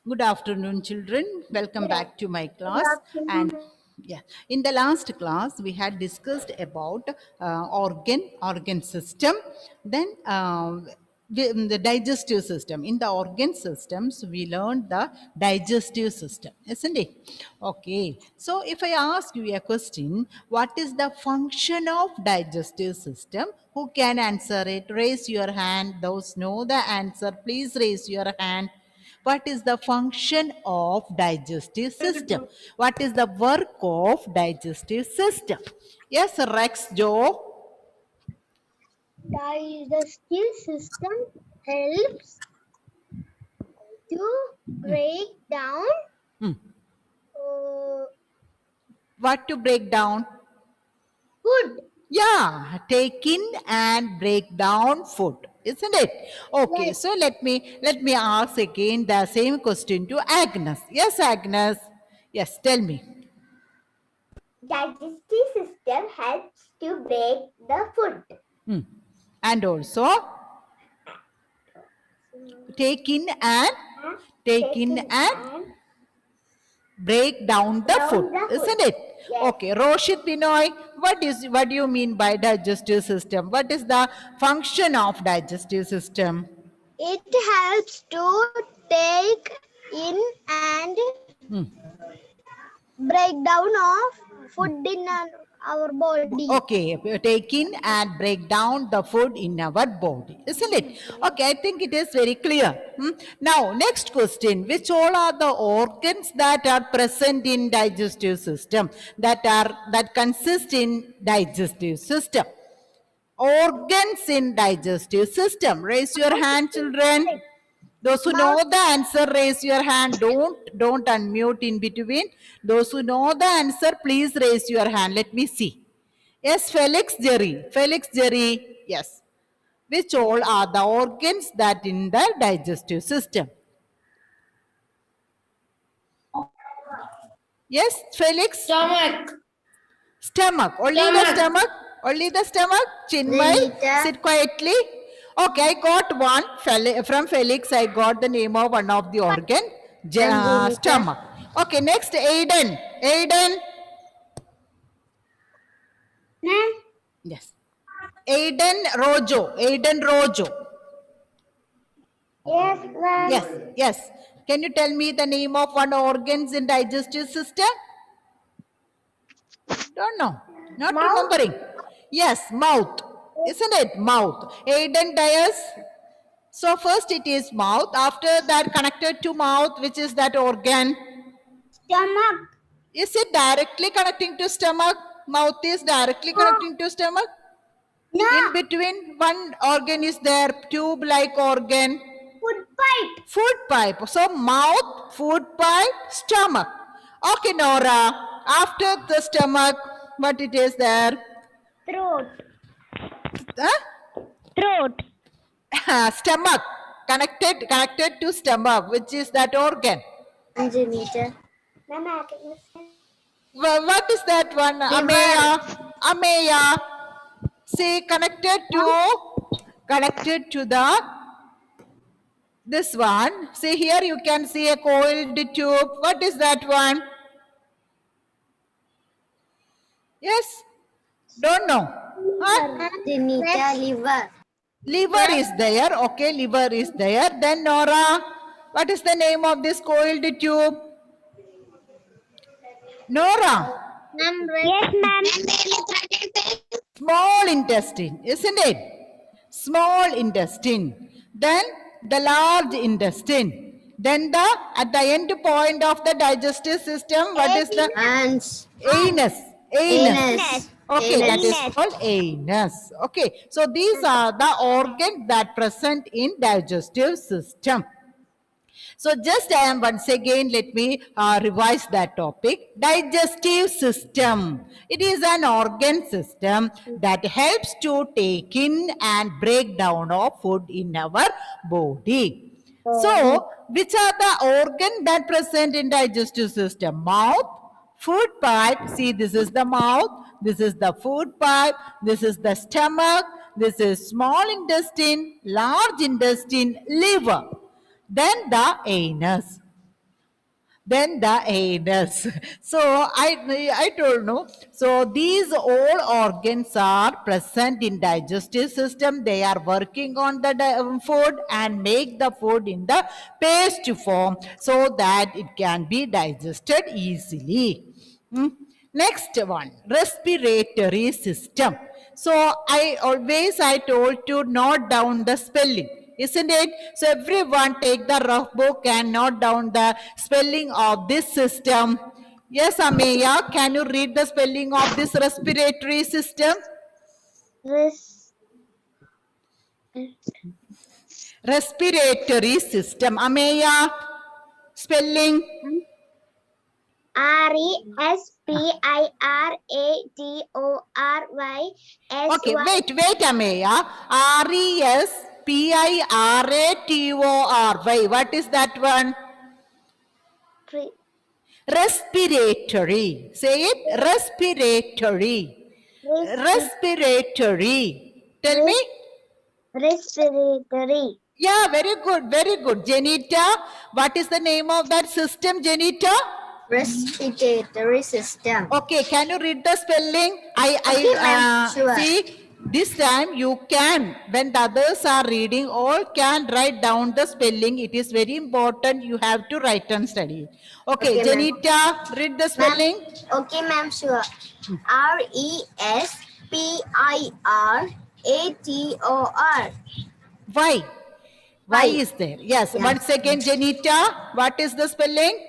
Good afternoon, children. Welcome back to my class. And Afternoon. yeah, in the last class, we had discussed about organ system, then the digestive system. In the organ systems, we learned the digestive system, isn't it? Okay. So if I ask you a question, what is the function of digestive system? Who can answer it? Raise your hand. Those know the answer, please raise your hand. What is the function of digestive system? What is the work of digestive system? Yes, Rex Joe. Digestive system helps to break down Hmm. uh, What to break down? food. Yeah, take in and break down food, isn't it? Okay, Yes, so let me ask again the same question to Agnes. Yes, Agnes. Yes, tell me. digestive system helps to break the food. Hmm. And also take in and take in Taking and and break down the food, down the food. isn't it? Yes. Okay, Roshit Binoy, what do you mean by digestive system? What is the function of digestive system? It helps to take in and Hmm. break down of food in our body. Okay, take in and break down the food in our body, isn't it? Okay, I think it is very clear. Now, next question: which all are the organs that are present in digestive system, that consist in digestive system? Organs in digestive system. Raise your hand, children. Those who know Mouth, the answer, raise your hand. Don't unmute in between. Those who know the answer, please raise your hand. Let me see. Yes, Felix Jerry. Felix Jerry. Yes. Which all are the organs that in the digestive system? Yes, Felix. Stomach. Stomach. Only the Stomach. stomach. Only the stomach. Chinmay, Renita. sit quietly. Okay, I got one from Felix. I got the name of one of the organ. Angelita. Stomach. Okay, next Aiden. Aiden. Yes. Aiden Rojo. Aiden Rojo. Yes, ma'am. Yes. Yes. Can you tell me the name of one organs in digestive system? Don't know. Not Mouth. remembering. Yes, mouth. Isn't it? Mouth. Aiden Dias. So first it is mouth. After that, connected to mouth, which is that organ? Stomach. Is it directly connecting to stomach? Mouth is directly connecting to stomach. No. In between, one organ is there, tube-like organ. Food pipe. Food pipe. So mouth, food pipe, stomach. Okay, Nora. After the stomach, what it is there? Throat. Huh? Throat. Stomach. Connected to stomach, which is that organ. Angelita. Ma'am, I can What is that one? Ameya. Ameya. See, connected to the this one. See here, you can see a coiled tube. What is that one? Yes? Don't know. Huh? Angelita. Liver. Liver is there. Okay, liver is there. Then Nora, what is the name of this coiled tube? Nora. Yes, ma'am. Small intestine, isn't it? Small intestine. Then the large intestine. Then the at the end point of the digestive system, what is the Anus. anus? Anus. Okay, that is Anus. called anus. Okay, so these are the organs that present in digestive system. So just I am once again, let me revise that topic. Digestive system. It is an organ system that helps to take in and break down of food in our body. So, which are the organ that present in digestive system? Mouth, food pipe. See, this is the mouth. This is the food pipe. This is the stomach. This is small intestine, large intestine, liver. Then the anus. then the anus. So I told no. So these all organs are present in digestive system. They are working on the food and make the food in the paste form so that it can be digested easily. Hmm. Next one, respiratory system. So I told to note down the spelling, isn't it? So everyone take the rough book and note down the spelling of this system. Yes, Ameya, can you read the spelling of this respiratory system? Res- Respiratory system. Ameya, spelling. Respiratory. Okay, wait, Ameya. Respiratory. What is that one? Respiratory. Say it. Respiratory. Respiratory. Tell me. Respiratory. Yeah, very good, very good. Janita, what is the name of that system, Janita? Respiratory system. Okay, can you read the spelling? Okay, ma'am, sure. See, this time you can, when the others are reading, all can write down the spelling. It is very important. You have to write and study. Okay, Okay, ma'am. Janita, read the spelling. Okay, ma'am, sure. Respirator. Why? Why Why? is there? Yes, Yeah. once again, Janita, what is the spelling?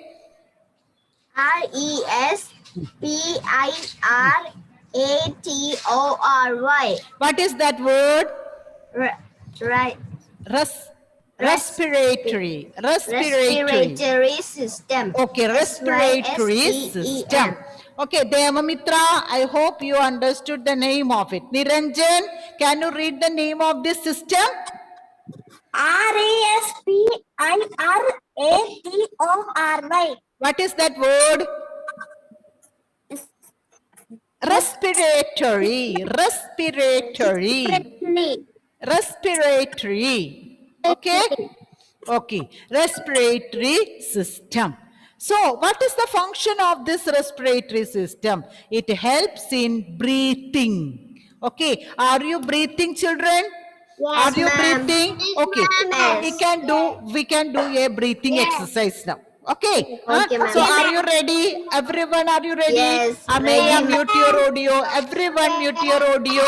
Respiratory. What is that word? Right. Respiratory. Respiratory system. Okay, respiratory system. Okay, Devamitra, I hope you understood the name of it. Niranjan, can you read the name of this system? Respiratory. What is that word? Respiratory. Respiratory. Okay? Okay. Respiratory system. So, what is the function of this respiratory system? It helps in breathing. Okay. Are you breathing, children? Are you breathing? Okay. Yes. We can do a breathing exercise now. Okay. Okay, ma'am. So are you ready? Everyone, are you ready? Yes, Ameya, ready. mute your audio. Everyone, mute your audio.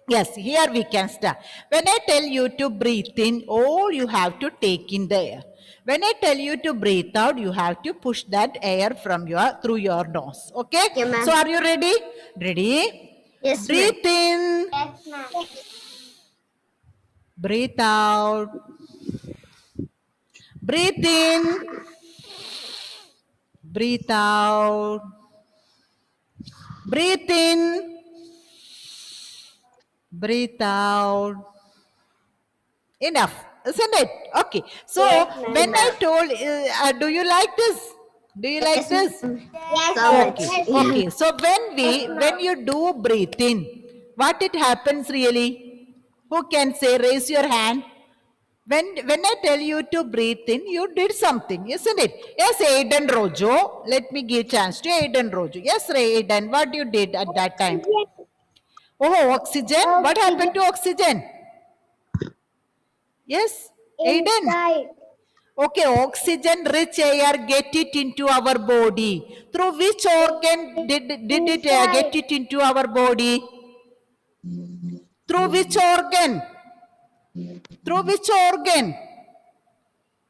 Yes, here we can start. When I tell you to breathe in, all you have to take in the air. When I tell you to breathe out, you have to push that air from through your nose. Okay? Okay, ma'am. So are you ready? Ready? Yes, Breathe in. Yes, ma'am. Breathe out. Breathe in. Breathe out. Breathe in. Breathe out. Enough, isn't it? Okay. So Yes, ma'am. when I told, do you like this? Do you like this? Yes, Okay. Okay. So when you do breathe in, what it happens really? Who can say? Raise your hand. When I tell you to breathe in, you did something, isn't it? Yes, Aiden Rojo. Let me give chance to Aiden Rojo. Yes, Aiden, what you did at that time? Oh, oxygen. What happened to oxygen? Yes, Aiden. Inside. Okay, oxygen rich air get it into our body. Through which organ did it get it into our body? Through which organ? Through which organ?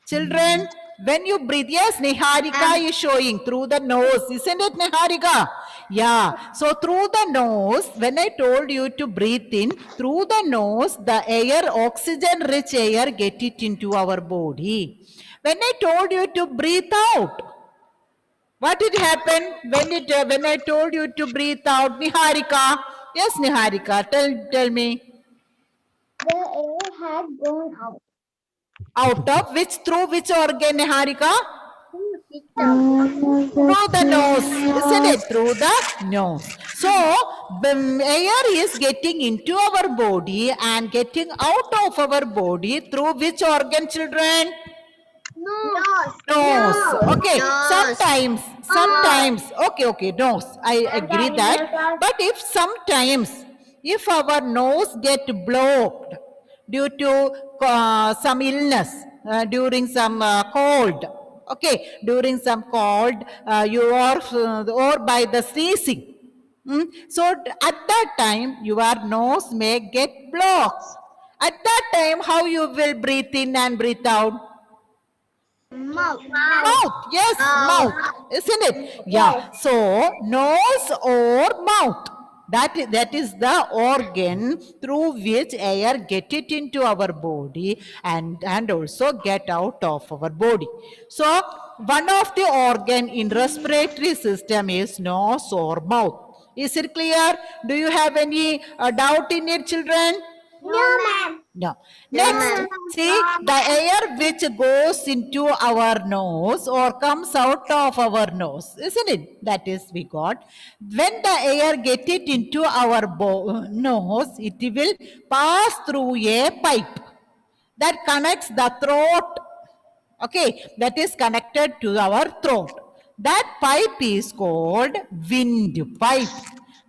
Children, when you breathe, yes, Niharika is showing through the nose, isn't it, Niharika? Yeah, so through the nose, when I told you to breathe in, through the nose, the air, oxygen-rich air, get it into our body. When I told you to breathe out, what did happen when I told you to breathe out, Niharika? Yes, Niharika, tell me. The air had gone out. Out of which, through which organ, Niharika? Through Through the nose, isn't it? Through the nose. So, the air is getting into our body and getting out of our body through which organ, children? Nose. Okay. Nose. Sometimes. Okay. Nose. I agree that. But if sometimes, if our nose get blocked due to some illness, during some cold, okay, during some cold, you are or by the sneezing. So at that time, your nose may get blocked. At that time, how you will breathe in and breathe out? Mouth, yes, mouth, isn't it? Yeah. So nose or mouth. That is the organ through which air get it into our body and also get out of our body. So one of the organ in respiratory system is nose or mouth. Is it clear? Do you have any doubt in it, children? No, ma'am. No. Next, see the air which goes into our nose or comes out of our nose, isn't it? That is we got. When the air get it into our nose, it will pass through a pipe that connects the throat. Okay, that is connected to our throat. That pipe is called windpipe.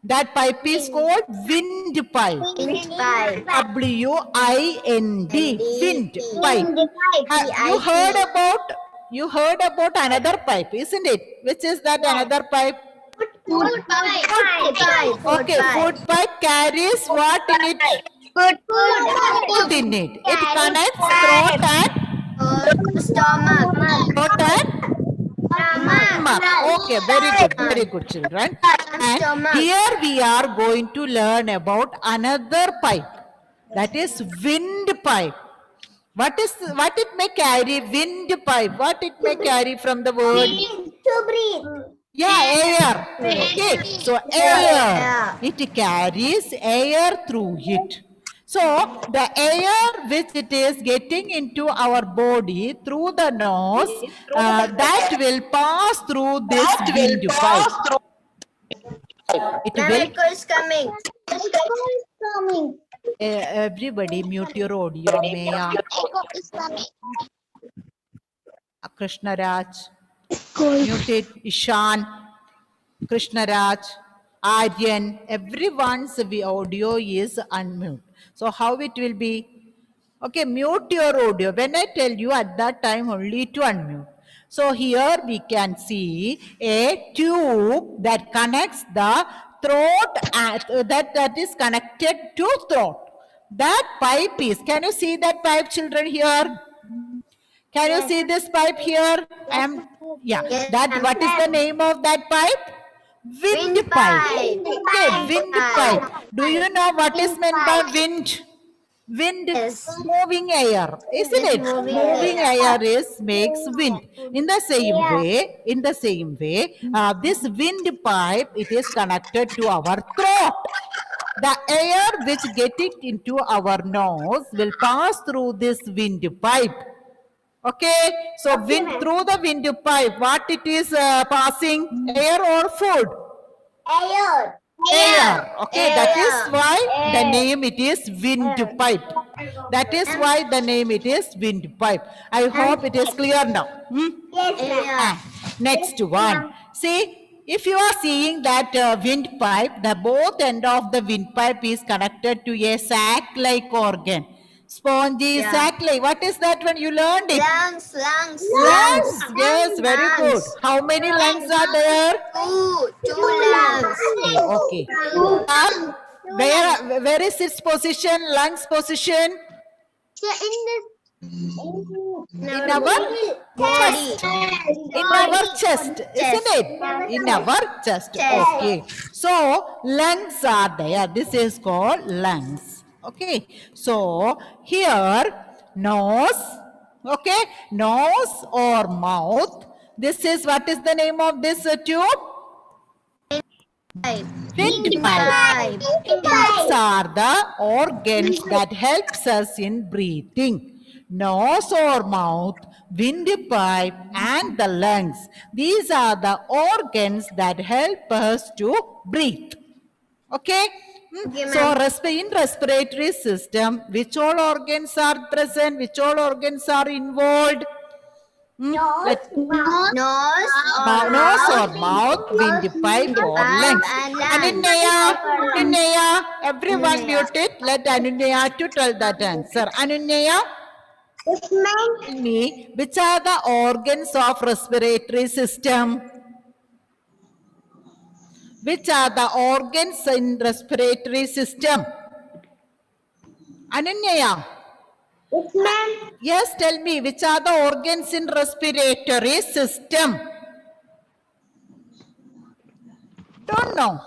That pipe is called windpipe. W-I-N-D, windpipe. You heard about another pipe, isn't it? Which is that another pipe? Okay, food pipe carries what in it? Food in it. It connects throat and Stomach. Okay, very good, children. And here we are going to learn about another pipe. That is windpipe. What it may carry? Windpipe. What it may carry from the word? To breathe. Yeah, air. Okay, so air. It carries air through it. So the air which it is getting into our body through the nose, that will pass through this windpipe. It will. Echo is coming. Everybody mute your audio. Maya, Krishna Raj, mute it. Ishan, Krishna Raj, Aryan, everyone's audio is unmute. So how it will be? Okay, mute your audio. When I tell you at that time only to unmute. So here we can see a tube that connects the throat, that is connected to throat. That pipe is, can you see that pipe, children, here? Can you see this pipe here? That what is the name of that pipe? Windpipe. Okay, windpipe. Do you know what is meant by wind? Wind, moving air, isn't it? Moving air makes wind. In the same way, this windpipe, it is connected to our throat. The air which get it into our nose will pass through this windpipe. Okay, so wind through the windpipe, what it is passing? Air or food? Air. Okay, that is why the name it is windpipe. That is why the name it is windpipe. I hope it is clear now. Next one. See, if you are seeing that windpipe, the both end of the windpipe is connected to a sac-like organ. Spongy sac-like. What is that when you learned it? Lungs. Yes, very good. How many lungs are there? Two lungs. Okay. Where is its position? Lungs position? In our chest. In our chest, isn't it? In our chest. Okay. So lungs are there. This is called lungs. Okay. So here nose. Okay. Nose or mouth. This is, what is the name of this tube? Windpipe. These are the organs that helps us in breathing. Nose or mouth, windpipe and the lungs. These are the organs that help us to breathe. Okay? So in respiratory system, which all organs are present? Which all organs are involved? Let Nose nose or mouth, windpipe or lungs. and lungs. Anunaya, everyone Anunaya. mute it. Let Anunaya to tell that answer. Anunaya, tell me, which are the organs of respiratory system? Which are the organs in respiratory system? Anunaya, yes, tell me, which are the organs in respiratory system? Don't know.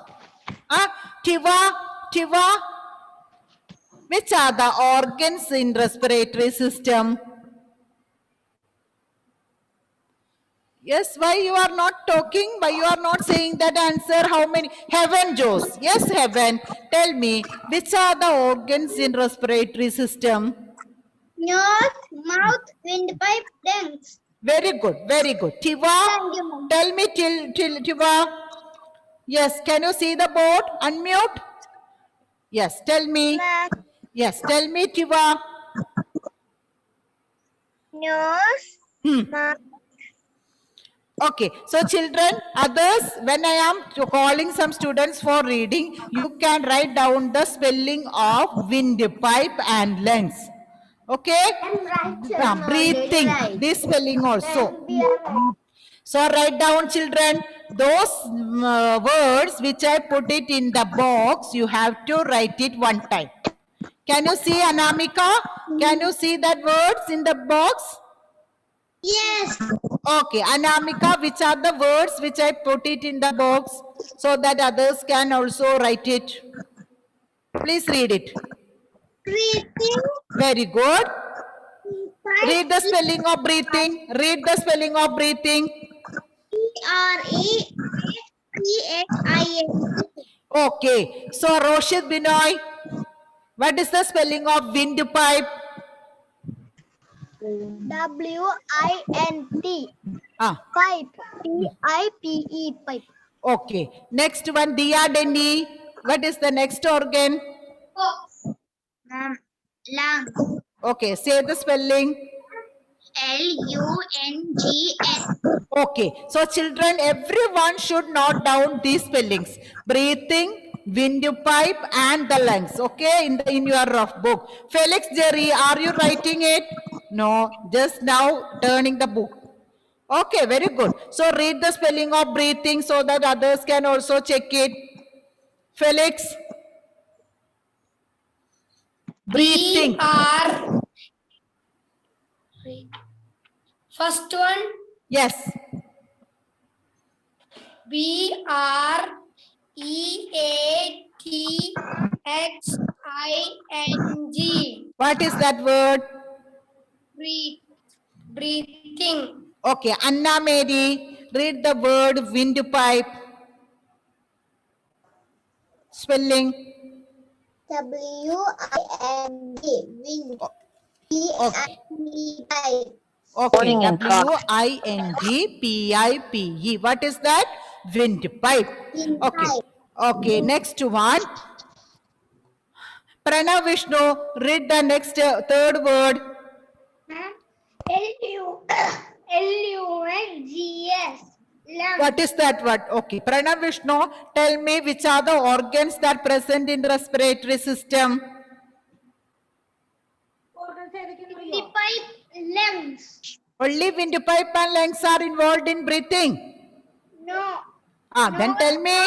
Tiva, which are the organs in respiratory system? Yes, why you are not talking? Why you are not saying that answer? How many? Heaven, Jose. Yes, Heaven. Tell me, which are the organs in respiratory system? Nose, mouth, windpipe, lungs. Very good, very good. Tiva, Thank you, ma'am. tell me till Tiva. Yes, can you see the board? Unmute. Yes, tell me. Yes, tell me, Tiva. Nose, mouth. Okay, so children, others, when I am calling some students for reading, you can write down the spelling of windpipe and lungs. Okay? Breathing, this spelling also. So write down, children, those words which I put it in the box, you have to write it one time. Can you see, Anamika? Can you see that words in the box? Yes. Okay, Anamika, which are the words which I put it in the box so that others can also write it? Please read it. Breathing. Very good. Read the spelling of breathing. Read the spelling of breathing. Breathing. Okay, so Roshit Binoy, what is the spelling of windpipe? WINT. Ah, Pipe. PIPE. Pipe. okay. Next one, Dia Denny. What is the next organ? Lungs. Okay, say the spelling. LUNGS. Okay, so children, everyone should note down these spellings: breathing, windpipe, and the lungs. Okay, in your rough book. Felix Jerry, are you writing it? No, just now turning the book. Okay, very good. So read the spelling of breathing so that others can also check it. Felix, breathing. First one, Yes. BREATHING. What is that word? Breathing. Okay, Anna Mary, read the word windpipe. Spelling. WIND. Wind. Okay. PIPE. Okay, WINDPIPE. What is that? Windpipe. Okay. Okay, next one. Pranav Vishnu, read the next third word. LUNGS. What is that word? Okay, Pranav Vishnu, tell me which are the organs that present in respiratory system? Pipe. Lungs. Only windpipe and lungs are involved in breathing. No. Then tell me.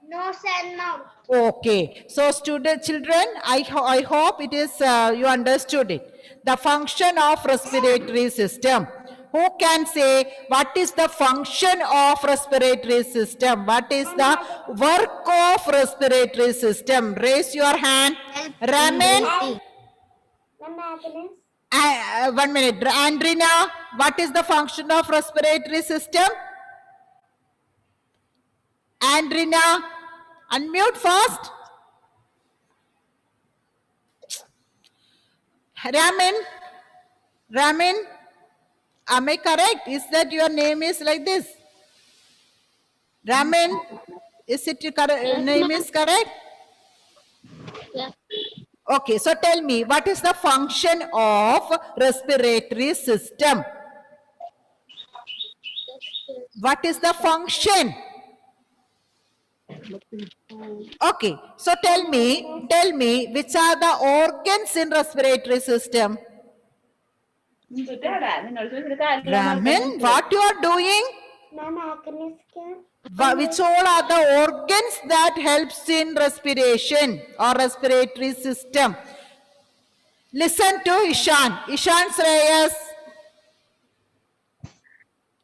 Nose and mouth. Okay, so children, I hope it is you understood it. The function of respiratory system. Who can say what is the function of respiratory system? What is the work of respiratory system? Raise your hand. Raman, 1 minute. Andrina, what is the function of respiratory system? Andrina, unmute first. Ramin, am I correct? Is that your name is like this? Ramin, is it your name is correct? Yes. Okay, so tell me, what is the function of respiratory system? What is the function? Okay, so tell me, which are the organs in respiratory system? Raman, what you are doing? Ma'am, acronyms can. Which all are the organs that helps in respiration or respiratory system? Listen to Ishan. Ishan Shreyas.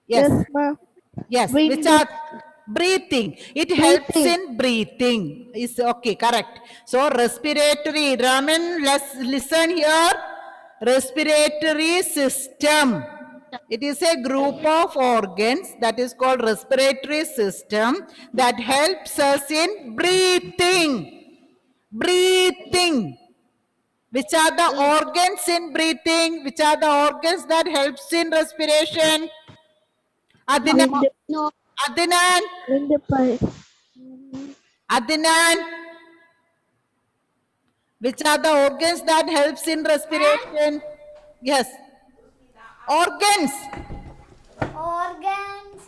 Yes. ma'am. Yes. Breathing. Which are breathing. It helps in breathing. Is okay, correct. So respiratory. Raman, let's listen here. Respiratory system. It is a group of organs that is called respiratory system that helps us in breathing. Breathing. Which are the organs in breathing? Which are the organs that helps in respiration? Adnan. No. Adnan. Adnan. Which are the organs that helps in respiration? Yes. Organs. Organs,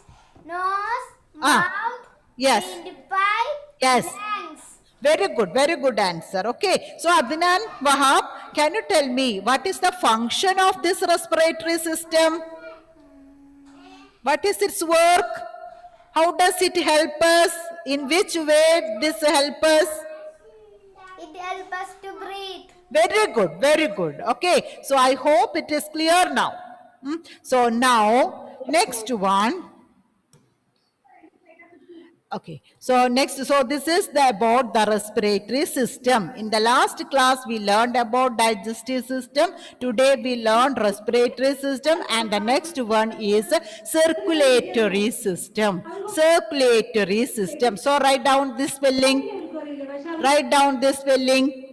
nose, Ah, mouth, yes. windpipe, Yes. lungs. Very good answer. Okay. So Adnan, Wahab, can you tell me what is the function of this respiratory system? What is its work? How does it help us? In which way this help us? It helps us to breathe. Very good. Okay. So I hope it is clear now. So now, next one. Okay, so next, so this is about the respiratory system. In the last class, we learned about digestive system. Today, we learned respiratory system, and the next one is circulatory system. Circulatory system. So write down this spelling. Write down this spelling.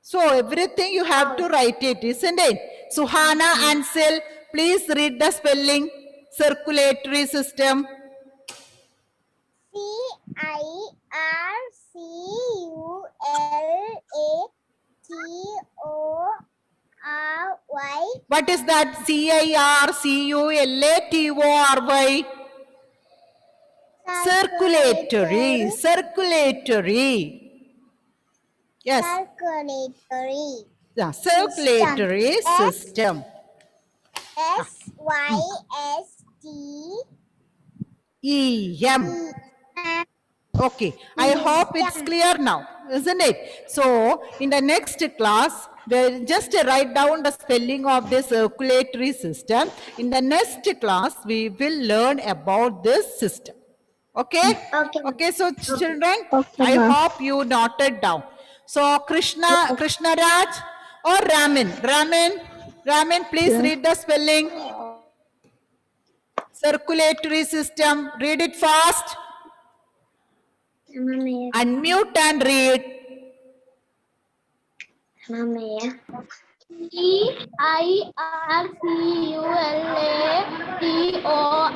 So everything you have to write it, isn't it? Suhana Ansel, please read the spelling. Circulatory system. CIRCULATORY. What is that? CIRCULATORY. Circulatory. Circulatory. Yes. Circulatory. Yeah, circulatory system. EM. Okay, I hope it's clear now, isn't it? So, in the next class, we'll just write down the spelling of the circulatory system. In the next class, we will learn about this system. Okay? Okay, so children, I hope you noted down. So, Krishna Raj or Raman, please read the spelling. Circulatory system, read it fast. Unmute and read. CIRCULATORY.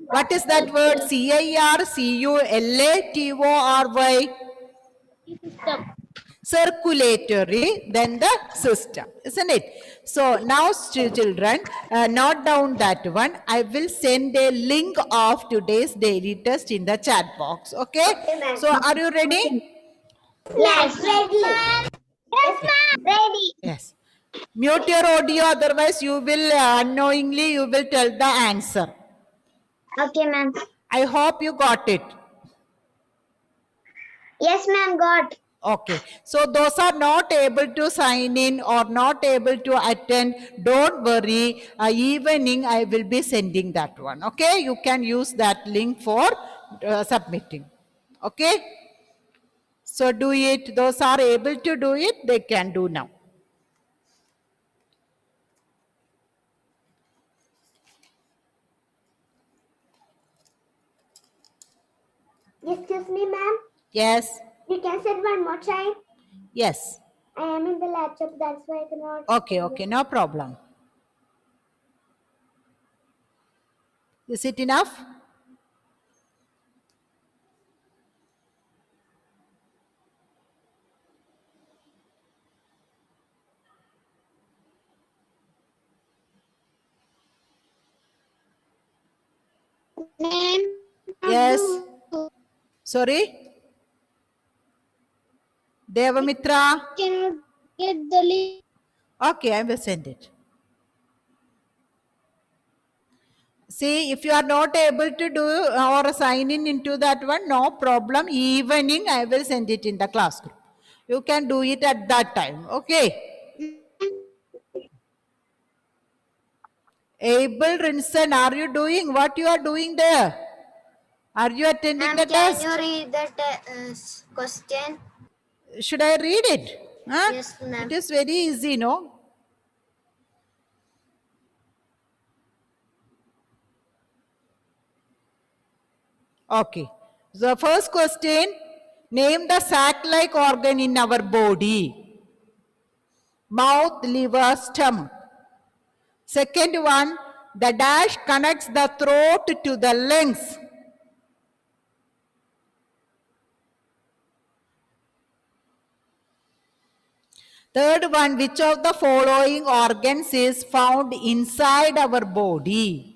What is that word? CIRCULATORY. System. Circulatory, then the system, isn't it? So now, children, note down that one. I will send a link of today's daily test in the chat box. Okay? So are you ready? Yes, ready. Yes, ma'am. Ready. Yes. Mute your audio, otherwise you will unknowingly you will tell the answer. Okay, ma'am. I hope you got it. Yes, ma'am. Got. Okay, so those are not able to sign in or not able to attend, don't worry. Evening I will be sending that one. Okay, you can use that link for submitting. Okay, so do it. Those are able to do it, they can do now. Excuse me, ma'am. Yes, You can say one more time. yes. I am in the laptop, that's why I cannot. Okay, no problem. Is it enough? Name Yes. Sorry? Devamitra? cannot get the link. Okay, I will send it. See, if you are not able to do or sign in into that one, no problem. Evening, I will send it in the class group. You can do it at that time. Okay. Abel Rinson, are you doing what you are doing there? Are you attending the Can test? you read the question? Should I read it? Huh? Yes, ma'am. It is very easy, no? Okay. The first question, name the sac-like organ in our body. Mouth, liver, stomach. Second one, the dash connects the throat to the lungs. Third one, which of the following organs is found inside our body?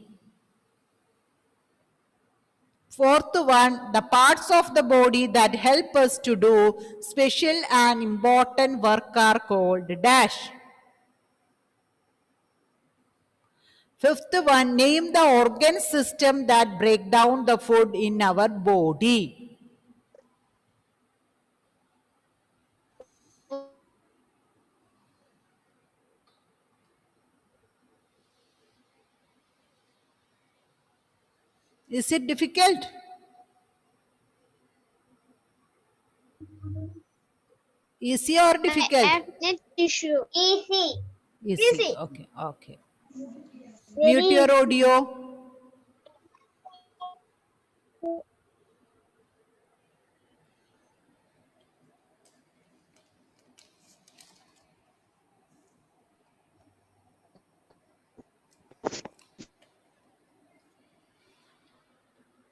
Fourth one, the parts of the body that help us to do special and important work are called dash. Fifth one, name the organ system that break down the food in our body. Is it difficult? Easy or difficult? Tissue. Easy. Easy. Okay, okay. Very Mute your audio.